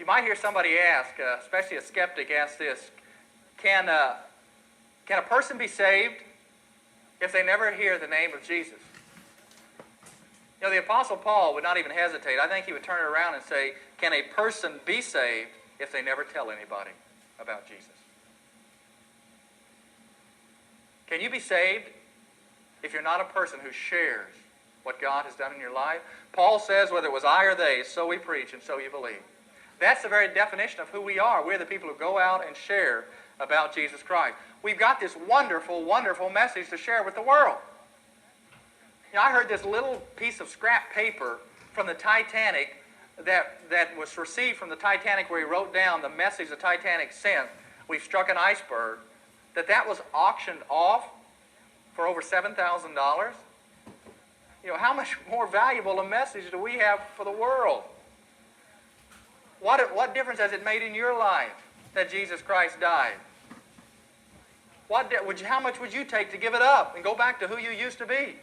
You might hear somebody ask, especially a skeptic, ask this: Can a person be saved if they never hear the name of Jesus? You know, the Apostle Paul would not even hesitate. I think he would turn it around and say, can a person be saved if they never tell anybody about Jesus? Can you be saved if you're not a person who shares what God has done in your life? Paul says, whether it was I or they, so we preach and so you believe. That's the very definition of who we are. We're the people who go out and share about Jesus Christ. We've got this wonderful, wonderful message to share with the world. You know, I heard this little piece of scrap paper from the Titanic that was received from the Titanic, where he wrote down the message the Titanic sent. We've struck an iceberg. That was auctioned off for over $7,000. You know, how much more valuable a message do we have for the world? What difference has it made in your life that Jesus Christ died? How much would you take to give it up and go back to who you used to be?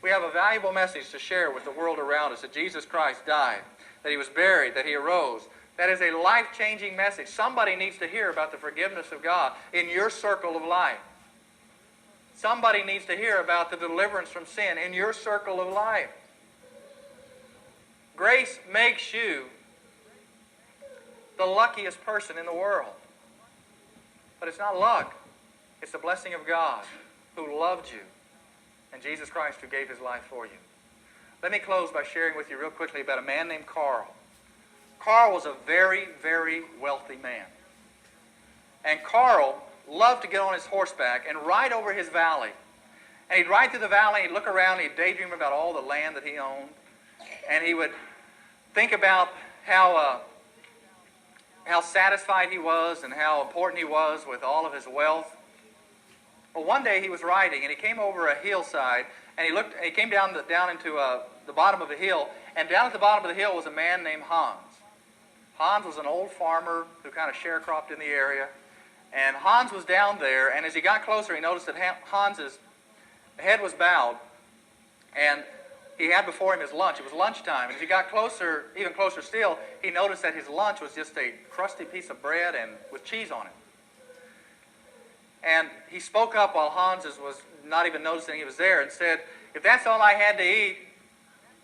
We have a valuable message to share with the world around us, that Jesus Christ died, that he was buried, that he arose. That is a life-changing message. Somebody needs to hear about the forgiveness of God in your circle of life. Somebody needs to hear about the deliverance from sin in your circle of life. Grace makes you the luckiest person in the world. But it's not luck. It's the blessing of God who loved you, and Jesus Christ who gave his life for you. Let me close by sharing with you real quickly about a man named Carl. Carl was a very, very wealthy man. And Carl loved to get on his horseback and ride over his valley. And he'd ride through the valley, he'd look around, he'd daydream about all the land that he owned. And he would think about how satisfied he was and how important he was with all of his wealth. Well, one day he was riding and he came over a hillside, and he came down into the bottom of a hill, and down at the bottom of the hill was a man named Hans. Hans was an old farmer who kind of sharecropped in the area, and Hans was down there, and as he got closer, he noticed that Hans's head was bowed, and he had before him his lunch. It was lunchtime, and as he got closer, even closer still, he noticed that his lunch was just a crusty piece of bread and with cheese on it. And he spoke up while Hans was not even noticing he was there and said, "If that's all I had to eat,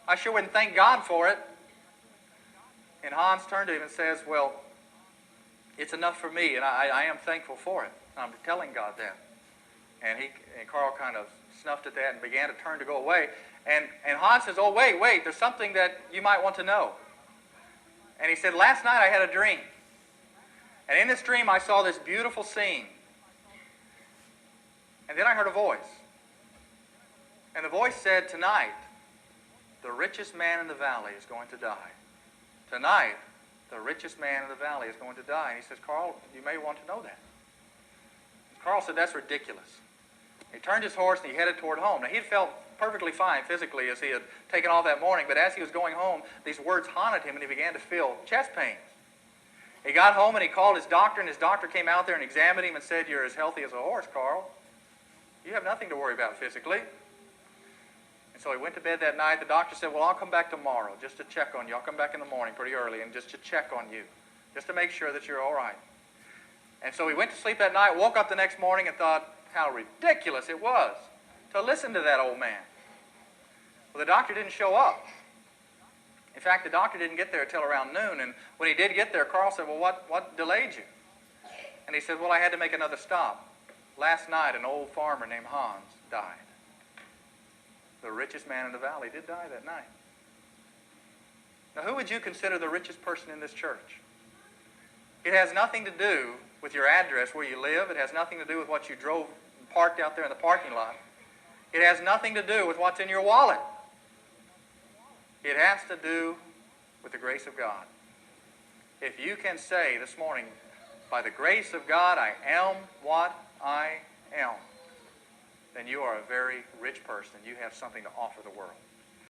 I sure wouldn't thank God for it." And Hans turned to him and says, "Well, it's enough for me, and I am thankful for it. I'm telling God that." And Carl kind of snuffed at that and began to turn to go away. And Hans says, "Oh, wait, there's something that you might want to know." And he said, "Last night I had a dream. And in this dream I saw this beautiful scene. And then I heard a voice. And the voice said, 'Tonight, the richest man in the valley is going to die. Tonight, the richest man in the valley is going to die.'" And he says, "Carl, you may want to know that." And Carl said, "That's ridiculous." He turned his horse and he headed toward home. Now, he had felt perfectly fine physically as he had taken all that morning, but as he was going home, these words haunted him and he began to feel chest pains. He got home and he called his doctor, and his doctor came out there and examined him and said, "You're as healthy as a horse, Carl. You have nothing to worry about physically." And so he went to bed that night. The doctor said, "Well, I'll come back tomorrow just to check on you. I'll come back in the morning pretty early and just to check on you, just to make sure that you're all right." And so he went to sleep that night, woke up the next morning and thought how ridiculous it was to listen to that old man. Well, the doctor didn't show up. In fact, the doctor didn't get there until around noon. And when he did get there, Carl said, "Well, what delayed you?" And he said, "Well, I had to make another stop. Last night, an old farmer named Hans died." The richest man in the valley did die that night. Now, who would you consider the richest person in this church? It has nothing to do with your address where you live. It has nothing to do with what you drove and parked out there in the parking lot. It has nothing to do with what's in your wallet. It has to do with the grace of God. If you can say this morning, "By the grace of God, I am what I am," then you are a very rich person. You have something to offer the world.